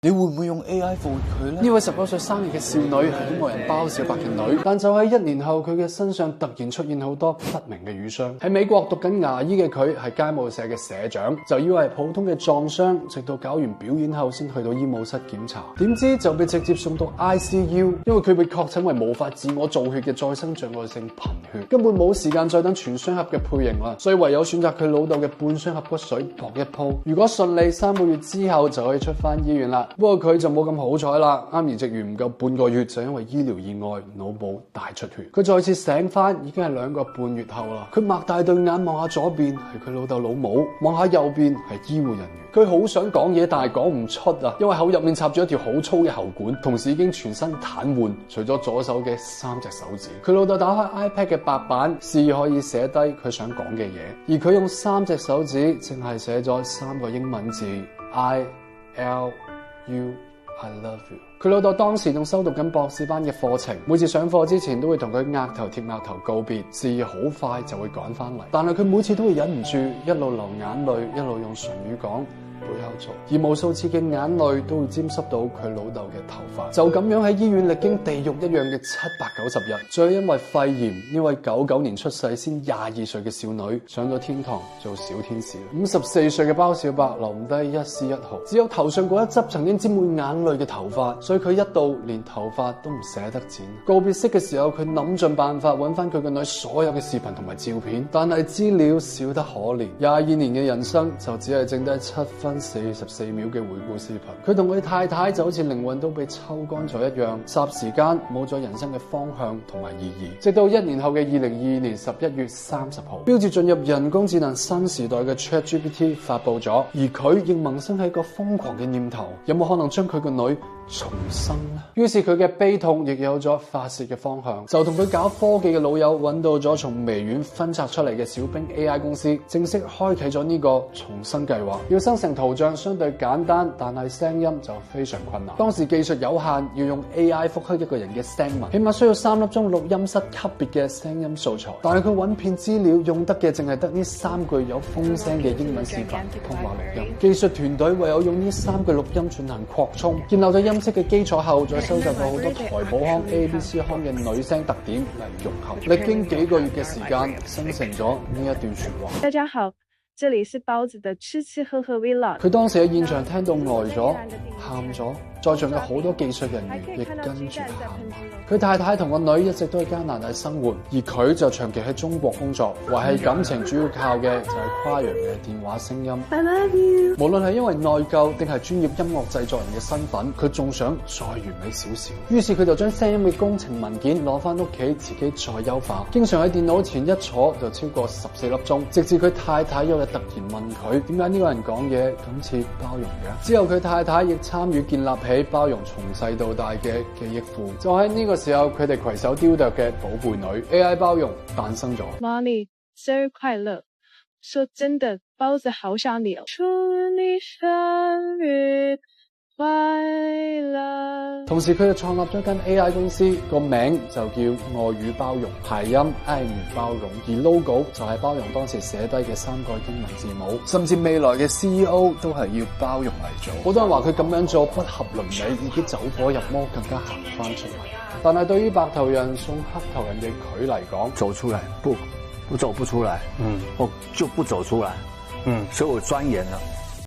你會唔會用 AI 復活佢呢？呢位19歲生日嘅少女係啲愛人包小白嘅女，但就喺1年後，佢嘅身上突然出現好多不明嘅瘀傷。喺美國讀緊牙醫嘅佢係街舞社嘅社長，就以為係普通嘅撞傷，直到搞完表演後先去到醫務室檢查，點知就被直接送到 ICU， 因為佢被確診為無法自我造血嘅再生障礙性貧血，根本冇時間再等全雙合嘅配型啦，所以唯有選擇佢老豆嘅半雙合骨髓搏一鋪。如果順利3個月之後就可以出翻醫院啦。不過佢就冇咁好彩啦，啱移植完唔夠半個月就因為醫療意外腦部大出血。佢再次醒翻已經係2個半月後啦。佢擘大對眼望下左邊係佢老豆老母，望下右邊係醫護人員。佢好想講嘢，但係講唔出啊，因為口入面插咗一條好粗嘅喉管，同時已經全身癱瘓，除咗左手嘅3隻手指。佢老豆打開 iPad 嘅白板，示意可以寫低佢想講嘅嘢，而佢用3隻手指淨係寫咗3個英文字 I L U I love you。佢老豆當時仲修讀緊博士班嘅課程，每次上課之前都會同佢額頭貼額頭告別，示意好快就會趕翻嚟。但係佢每次都會忍唔住，一路流眼淚，一路用唇語講背後做，而無數次嘅眼淚都會沾濕到佢老豆嘅頭髮。就咁樣喺醫院歷經地獄一樣嘅790日，最後因為肺炎，呢位99年出世先22歲嘅少女上咗天堂做小天使。54歲嘅包小白留唔低一絲一毫，只有頭上嗰一執曾經沾滿眼淚嘅頭髮，所以佢一度連頭髮都唔捨得剪。告別式嘅時候，佢諗盡辦法揾翻佢個女所有嘅視頻同埋照片，但係資料少得可憐。22年嘅人生就只係剩低7分44秒嘅回顧視頻。佢同佢太太就好似靈魂都被抽乾咗一樣，霎時間冇咗人生嘅方向同埋意義。直到1年後嘅2022年11月30號，標誌進入人工智能新時代嘅 ChatGPT 發佈咗，而佢亦萌生係一個瘋狂嘅念頭，有冇可能將佢個女重生呢？於是佢嘅悲痛亦有咗發洩嘅方向，就同佢搞科技嘅老友揾到咗從微軟分拆出嚟嘅小兵 AI 公司，正式開啟咗呢個重生計劃。要生成圖像相對簡單，但係聲音就非常困難。當時技術有限，要用 AI 複刻一個人嘅聲紋，起碼需要3粒鐘錄音室級別嘅聲音素材。但係佢揾遍資料，用得嘅淨係得呢3句有風聲嘅英文視頻通話錄音。技術團隊唯有用呢3句錄音進行擴充，建立咗音色嘅基礎後，再收集到好多台寶腔、ABC 腔嘅女聲特點嚟融合，歷經幾個月嘅時間，生成咗呢一段說話。大家好，這裡是包子的吃吃喝喝 Vlog。佢當時喺現場聽到呆咗、喊咗，在場有好多技術人員亦跟住喊。佢太太同個女一直都喺加拿大生活，而佢就長期喺中國工作，維繫感情主要靠嘅就係跨洋嘅電話聲音。I love you。無論係因為內疚定係專業音樂製作人嘅身份，佢仲想再完美少少。於是佢就將聲音嘅工程文件攞翻屋企自己再優化，經常喺電腦前一坐就超過14粒鐘，直至佢太太有日突然問佢點解呢個人講嘢咁似包容嘅。之後佢太太亦參與建立起包容從細到大嘅記憶庫。就喺呢個時候，佢哋攜手雕琢嘅寶貝女 AI 包容誕生咗。Mommy，生日快樂！說真的，包子好想你哦！祝你生日快樂！同時佢就創立咗間 AI 公司，個名就叫愛與包容，諧音愛與包容，而 logo 就係包容當時寫低嘅3個英文字母，甚至未來嘅 CEO 都係要包容嚟做。好多人話佢咁樣做不合倫理，已經走火入魔，更加行翻出嚟。但係對於白頭人送黑頭人嘅佢嚟講，走出來不走不出來，我就不走出來，所以我鑽研了。